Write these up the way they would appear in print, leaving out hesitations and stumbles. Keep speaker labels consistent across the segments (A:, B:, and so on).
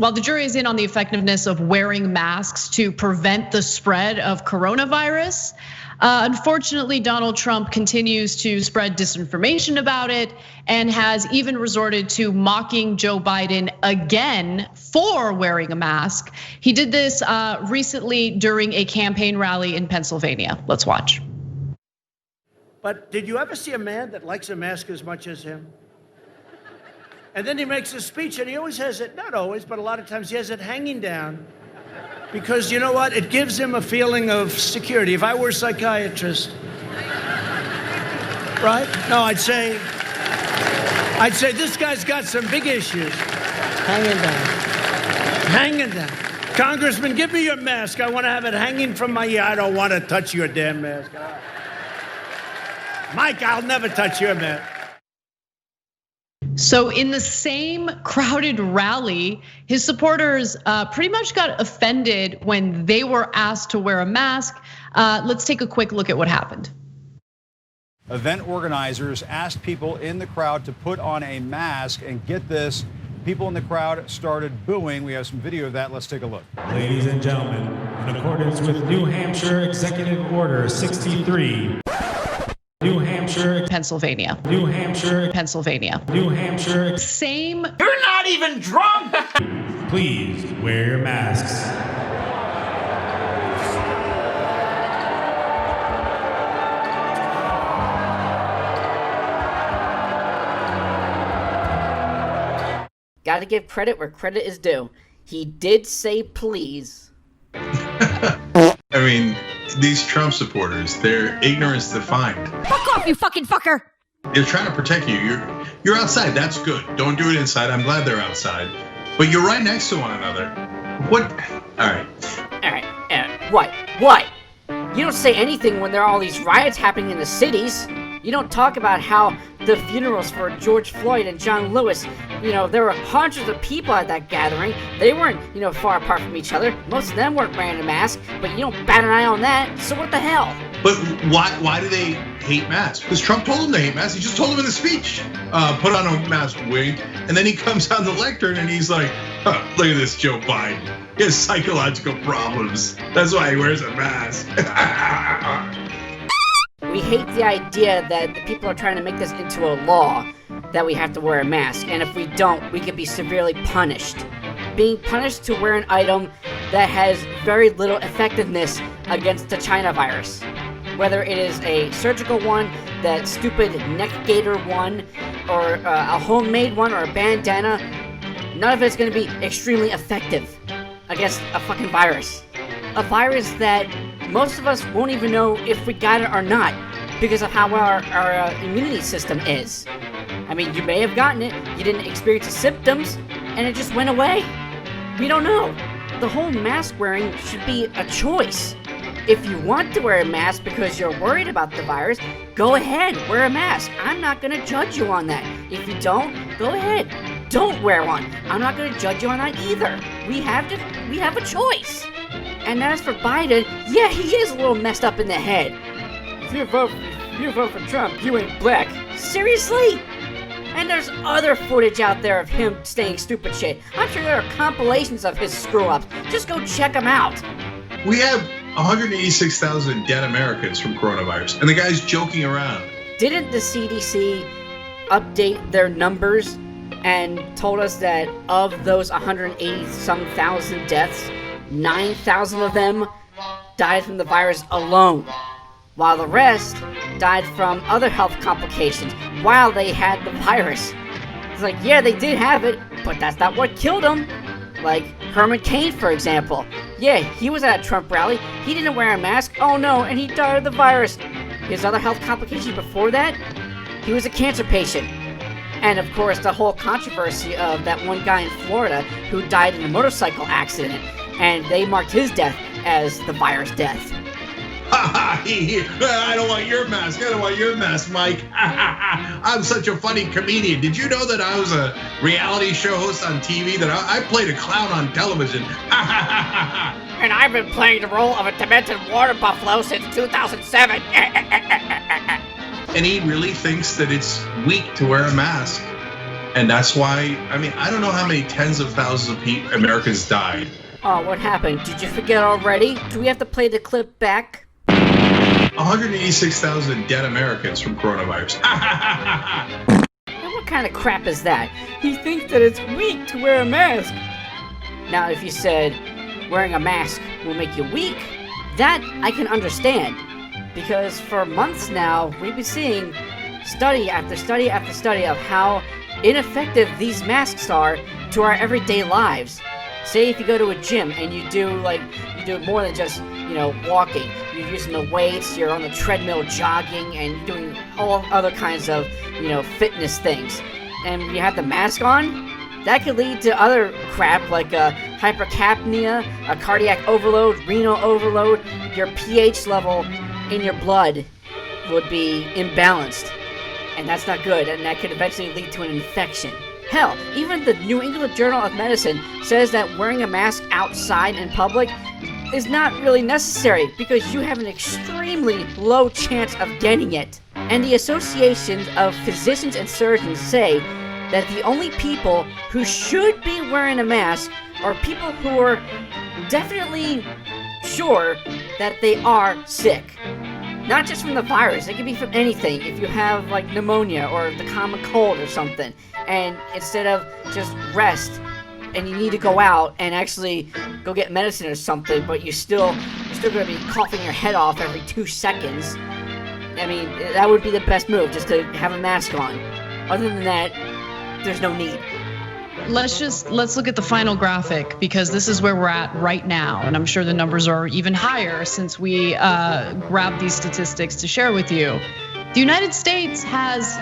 A: while the jury is in on the effectiveness of wearing masks to prevent the spread of coronavirus, unfortunately, Donald Trump continues to spread disinformation about it and has even resorted to mocking Joe Biden again for wearing a mask. He did this recently during a campaign rally in Pennsylvania. Let's watch.
B: But did you ever see a man that likes a mask as much as him? And then he makes a speech and he always has it, not always, but a lot of times he has it hanging down. Because you know what? It gives him a feeling of security. If I were a psychiatrist, right? No, I'd say this guy's got some big issues. Hanging down. Congressman, give me your mask. I want to have it hanging from my ear. I don't want to touch your damn mask. Mike, I'll never touch your mask.
A: So in the same crowded rally, his supporters pretty much got offended when they were asked to wear a mask. Let's take a quick look at what happened.
C: Event organizers asked people in the crowd to put on a mask, and get this, people in the crowd started booing. We have some video of that. Let's take a look.
D: Ladies and gentlemen, in accordance with New Hampshire Executive Order 63, New Hampshire,
A: Pennsylvania.
D: New Hampshire,
A: Pennsylvania.
D: New Hampshire.
A: Same.
E: You're not even drunk.
D: Please wear your masks.
F: Gotta give credit where credit is due. He did say please.
G: I mean, these Trump supporters, their ignorance defined.
H: Fuck off, you fucking fucker!
G: They're trying to protect you. You're outside. That's good. Don't do it inside. I'm glad they're outside. But you're right next to one another. What? All right.
F: What? You don't say anything when there are all these riots happening in the cities. You don't talk about how the funerals for George Floyd and John Lewis, there were hundreds of people at that gathering. They weren't, far apart from each other. Most of them weren't wearing a mask, but you don't bat an eye on that. So what the hell?
G: But why do they hate masks? Because Trump told them to hate masks. He just told them in the speech, put on a mask, wink. And then he comes on the lectern and he's like, look at this Joe Biden. He has psychological problems. That's why he wears a mask.
F: We hate the idea that the people are trying to make this into a law that we have to wear a mask, and if we don't, we could be severely punished. Being punished to wear an item that has very little effectiveness against the China virus. Whether it is a surgical one, that stupid neck gaiter one, or a homemade one, or a bandana, none of it's going to be extremely effective against a fucking virus. A virus that most of us won't even know if we got it or not because of how our immunity system is. I mean, you may have gotten it, you didn't experience the symptoms, and it just went away. We don't know. The whole mask wearing should be a choice. If you want to wear a mask because you're worried about the virus, go ahead, wear a mask. I'm not gonna judge you on that. If you don't, go ahead. Don't wear one. I'm not gonna judge you on that either. We have a choice. And as for Biden, yeah, he is a little messed up in the head. If you vote for Trump, you ain't black. Seriously? And there's other footage out there of him saying stupid shit. I'm sure there are compilations of his screw-ups. Just go check them out.
G: We have 186,000 dead Americans from coronavirus, and the guy's joking around.
F: Didn't the CDC update their numbers and told us that of those 180-some thousand deaths, 9,000 of them died from the virus alone, while the rest died from other health complications while they had the virus? It's like, yeah, they did have it, but that's not what killed them. Like Herman Cain, for example. Yeah, he was at a Trump rally. He didn't wear a mask. Oh no, and he died of the virus. His other health complications before that, he was a cancer patient. And of course, the whole controversy of that one guy in Florida who died in a motorcycle accident, and they marked his death as the virus death.
G: I don't want your mask. I don't want your mask, Mike. I'm such a funny comedian. Did you know that I was a reality show host on TV? That I played a clown on television.
F: And I've been playing the role of a Tibetan water buffalo since 2007.
G: And he really thinks that it's weak to wear a mask. And that's why, I mean, I don't know how many tens of thousands of Americans died.
F: Oh, what happened? Did you forget already? Do we have to play the clip back?
G: 186,000 dead Americans from coronavirus.
F: What kind of crap is that? He thinks that it's weak to wear a mask. Now, if you said wearing a mask will make you weak, that I can understand. Because for months now, we've been seeing study after study after study of how ineffective these masks are to our everyday lives. Say if you go to a gym and you do more than just, walking. You're using the weights, you're on the treadmill jogging, and you're doing all other kinds of, fitness things. And you have the mask on, that could lead to other crap like hypercapnia, a cardiac overload, renal overload. Your pH level in your blood would be imbalanced. And that's not good, and that could eventually lead to an infection. Hell, even the New England Journal of Medicine says that wearing a mask outside in public is not really necessary because you have an extremely low chance of getting it. And the associations of physicians and surgeons say that the only people who should be wearing a mask are people who are definitely sure that they are sick. Not just from the virus, it could be from anything. If you have like pneumonia or the common cold or something, and instead of just rest and you need to go out and actually go get medicine or something, but you're still gonna be coughing your head off every 2 seconds. I mean, that would be the best move, just to have a mask on. Other than that, there's no need.
A: Let's look at the final graphic, because this is where we're at right now, and I'm sure the numbers are even higher since we grabbed these statistics to share with you. The United States has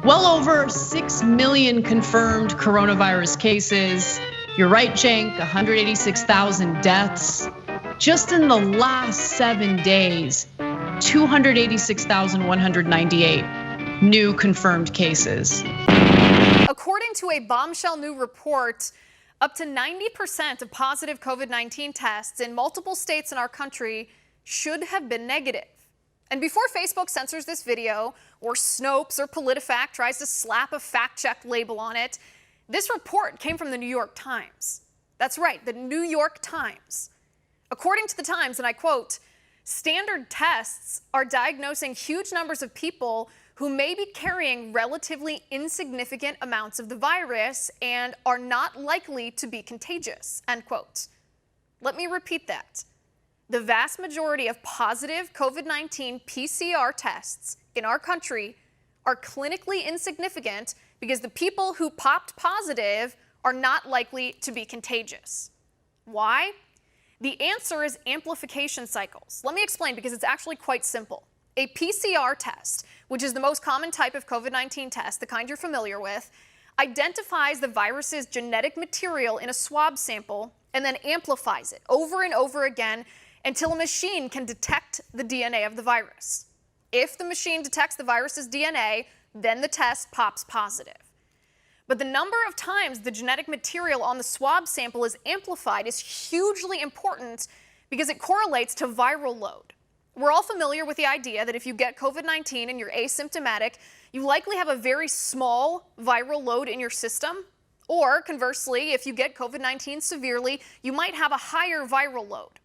A: well over 6 million confirmed coronavirus cases. You're right, Cenk, 186,000 deaths. Just in the last 7 days, 286,198 new confirmed cases.
H: According to a bombshell new report, up to 90% of positive COVID-19 tests in multiple states in our country should have been negative. And before Facebook censors this video, or Snopes or PolitiFact tries to slap a fact-check label on it, this report came from the New York Times. That's right, the New York Times. According to the Times, and I quote, "Standard tests are diagnosing huge numbers of people who may be carrying relatively insignificant amounts of the virus and are not likely to be contagious," end quote. Let me repeat that. The vast majority of positive COVID-19 PCR tests in our country are clinically insignificant because the people who popped positive are not likely to be contagious. Why? The answer is amplification cycles. Let me explain, because it's actually quite simple. A PCR test, which is the most common type of COVID-19 test, the kind you're familiar with, identifies the virus's genetic material in a swab sample and then amplifies it over and over again until a machine can detect the DNA of the virus. If the machine detects the virus's DNA, then the test pops positive. But the number of times the genetic material on the swab sample is amplified is hugely important because it correlates to viral load. We're all familiar with the idea that if you get COVID-19 and you're asymptomatic, you likely have a very small viral load in your system. Or conversely, if you get COVID-19 severely, you might have a higher viral load.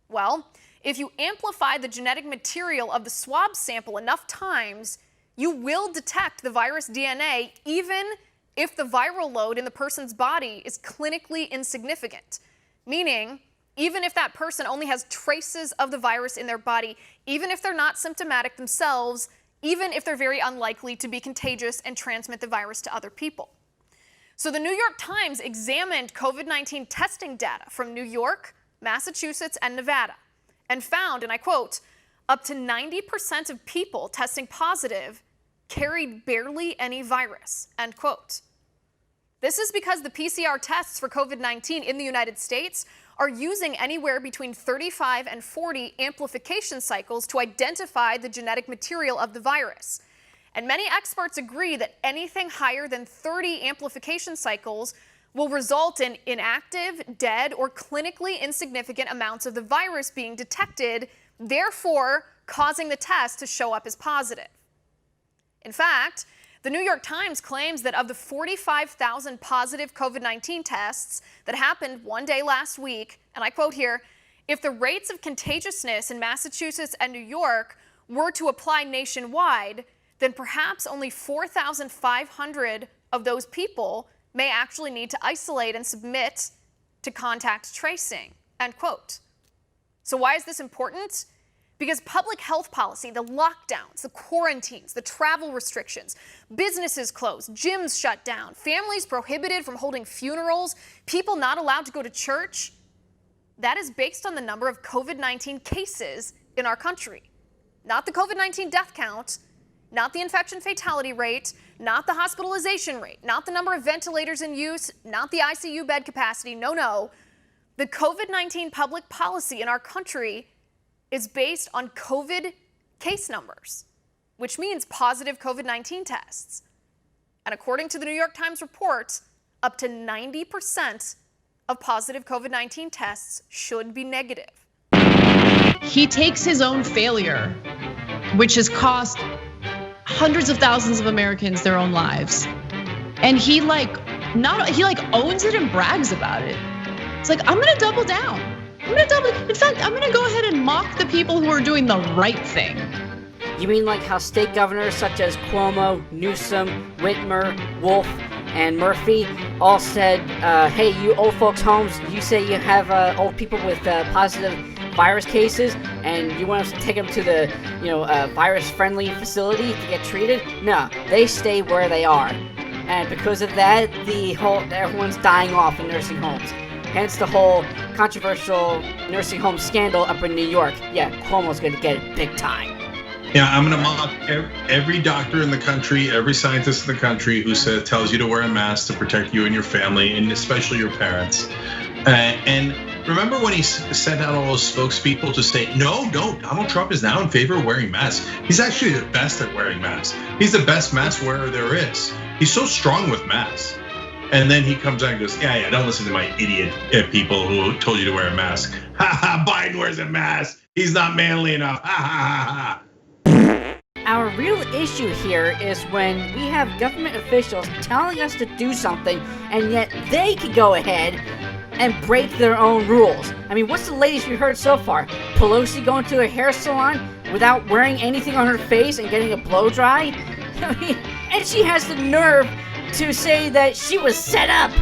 H: Well, if you amplify the genetic material of the swab sample enough times, you will detect the virus DNA even if the viral load in the person's body is clinically insignificant. Meaning, even if that person only has traces of the virus in their body, even if they're not symptomatic themselves, even if they're very unlikely to be contagious and transmit the virus to other people. So the New York Times examined COVID-19 testing data from New York, Massachusetts, and Nevada, and found, and I quote, up to 90% of people testing positive carried barely any virus, end quote. This is because the PCR tests for COVID-19 in the United States are using anywhere between 35 and 40 amplification cycles to identify the genetic material of the virus. And many experts agree that anything higher than 30 amplification cycles will result in inactive, dead, or clinically insignificant amounts of the virus being detected, therefore causing the test to show up as positive. In fact, The New York Times claims that of the 45,000 positive COVID-19 tests that happened one day last week, and I quote here, if the rates of contagiousness in Massachusetts and New York were to apply nationwide, then perhaps only 4,500 of those people may actually need to isolate and submit to contact tracing, end quote. So why is this important? Because public health policy, the lockdowns, the quarantines, the travel restrictions, businesses closed, gyms shut down, families prohibited from holding funerals, people not allowed to go to church, that is based on the number of COVID-19 cases in our country. Not the COVID-19 death count, not the infection fatality rate, not the hospitalization rate, not the number of ventilators in use, not the ICU bed capacity. No. The COVID-19 public policy in our country is based on COVID case numbers, which means positive COVID-19 tests. And according to the New York Times report, up to 90% of positive COVID-19 tests should be negative.
A: He takes his own failure, which has cost hundreds of thousands of Americans their own lives, and he owns it and brags about it. It's like, I'm gonna double down. In fact, I'm gonna go ahead and mock the people who are doing the right thing.
F: You mean like how state governors such as Cuomo, Newsom, Whitmer, Wolf, and Murphy all said, hey, you old folks' homes, you say you have old people with positive virus cases, and you want us to take them to the, virus-friendly facility to get treated? No, they stay where they are. And because of that, everyone's dying off in nursing homes. Hence the whole controversial nursing home scandal up in New York. Yeah, Cuomo's gonna get it big time.
G: Yeah, I'm gonna mock every doctor in the country, every scientist in the country who tells you to wear a mask to protect you and your family, and especially your parents. And remember when he sent out all those spokespeople to say, no, Donald Trump is now in favor of wearing masks. He's actually the best at wearing masks. He's the best mask wearer there is. He's so strong with masks. And then he comes out and goes, yeah, don't listen to my idiot people who told you to wear a mask. Ha ha, Biden wears a mask. He's not manly enough. Ha ha ha.
F: Our real issue here is when we have government officials telling us to do something, and yet they can go ahead and break their own rules. I mean, what's the latest we heard so far? Pelosi going to a hair salon without wearing anything on her face and getting a blow dry? I mean, and she has the nerve to say that she was set up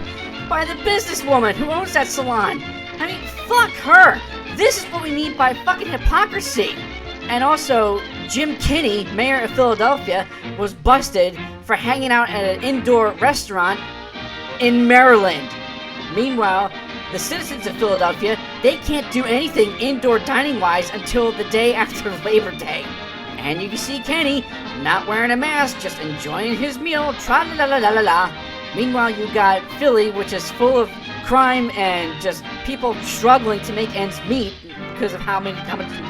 F: by the businesswoman who owns that salon. I mean, fuck her. This is what we need by fucking hypocrisy. And also, Jim Kinney, mayor of Philadelphia, was busted for hanging out at an indoor restaurant in Maryland. Meanwhile, the citizens of Philadelphia, they can't do anything indoor dining-wise until the day after Labor Day. And you can see Kenny not wearing a mask, just enjoying his meal, tra-la-la-la-la-la. Meanwhile, you got Philly, which is full of crime and just people struggling to make ends meet because of how much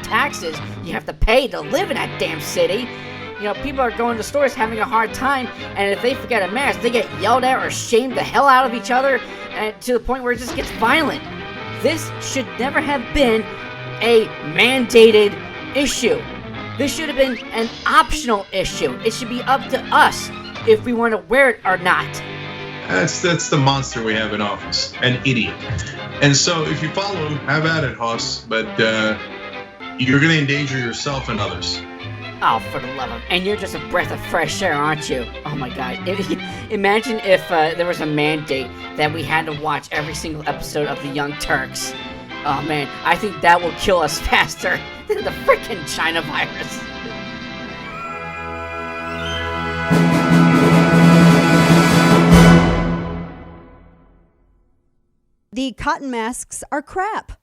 F: taxes you have to pay to live in that damn city. You know, people are going to stores having a hard time, and if they forget a mask, they get yelled at or shamed the hell out of each other, and to the point where it just gets violent. This should never have been a mandated issue. This should have been an optional issue. It should be up to us if we want to wear it or not.
G: That's the monster we have in office, an idiot. And so if you follow him, have at it, Hoss. But you're going to endanger yourself and others.
F: Oh, for the love of... And you're just a breath of fresh air, aren't you? Oh my God. Imagine if there was a mandate that we had to watch every single episode of The Young Turks. Oh man, I think that will kill us faster than the freaking China virus.
I: The cotton masks are crap.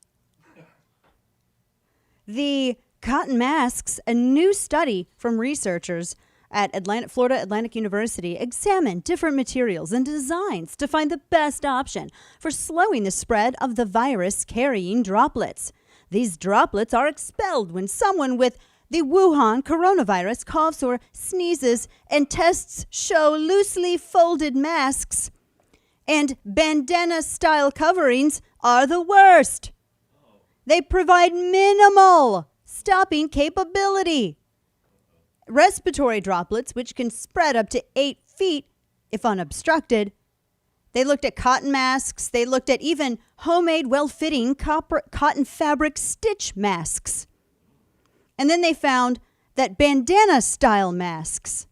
I: The cotton masks, a new study from researchers at Florida Atlantic University, examined different materials and designs to find the best option for slowing the spread of the virus-carrying droplets. These droplets are expelled when someone with the Wuhan coronavirus coughs or sneezes, and tests show loosely folded masks and bandana-style coverings are the worst. They provide minimal stopping capability. respiratory droplets, which can spread up to 8 feet if unobstructed. They looked at cotton masks. They looked at even homemade, well-fitting cotton fabric stitch masks. And then they found that bandana-style masks,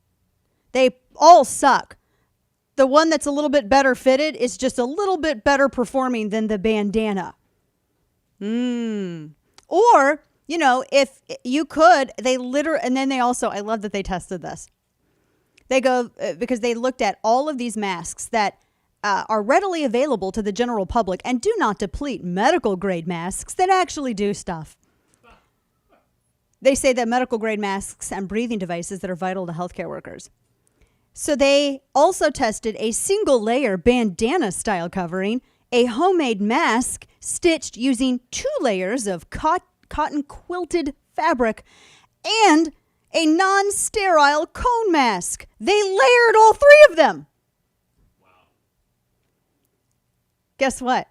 I: they all suck. The one that's a little bit better fitted is just a little bit better performing than the bandana. Or, you know, if you could, and then they also, I love that they tested this. They go, because they looked at all of these masks that are readily available to the general public and do not deplete medical grade masks that actually do stuff. They say that medical grade masks and breathing devices that are vital to healthcare workers. So they also tested a single layer bandana style covering, a homemade mask stitched using 2 layers of cotton quilted fabric, and a non-sterile cone mask. They layered all 3 of them.
D: Wow.
I: Guess what?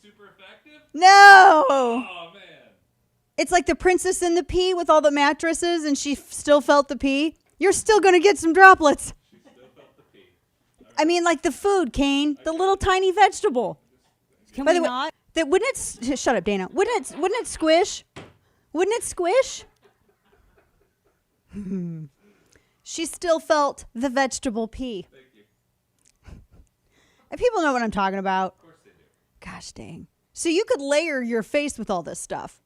D: Super effective?
I: No!
D: Oh, man.
I: It's like the Princess and the Pea with all the mattresses, and she still felt the pee. You're still going to get some droplets.
D: She still felt the pee.
I: I mean, like the food, Kane, the little tiny vegetable.
J: Can
I: By
J: we
I: the way,
J: not?
I: wouldn't it? Shut up, Dana. Wouldn't it squish? Wouldn't it squish? She still felt the vegetable pee.
D: Thank you.
I: And people know what I'm talking about.
D: Of course they do.
I: Gosh dang. So you could layer your face with all this stuff.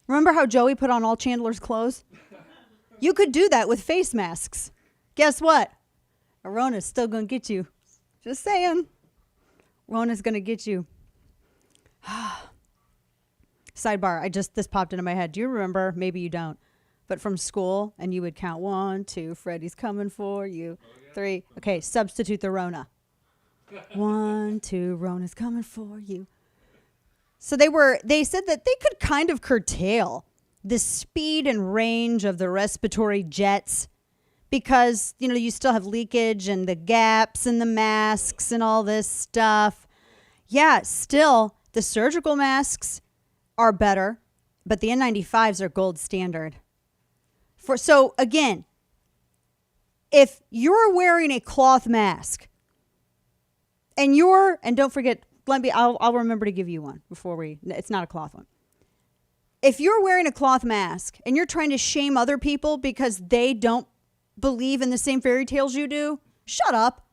I: Remember how Joey put on all Chandler's clothes? You could do that with face masks. Guess what? Rona's still going to get you. Just saying. Rona's going to get you. Sidebar, this popped into my head. Do you remember? Maybe you don't. But from school, and you would count 1, 2, Freddy's coming for you. 3. Okay, substitute the Rona. 1, 2, Rona's coming for you. So they said that they could kind of curtail the speed and range of the respiratory jets because, you know, you still have leakage and the gaps and the masks and all this stuff. Yeah, still, the surgical masks are better, but the N95s are gold standard. So again, if you're wearing a cloth mask and don't forget, I'll remember to give you one it's not a cloth one. If you're wearing a cloth mask and you're trying to shame other people because they don't believe in the same fairy tales you do, shut up.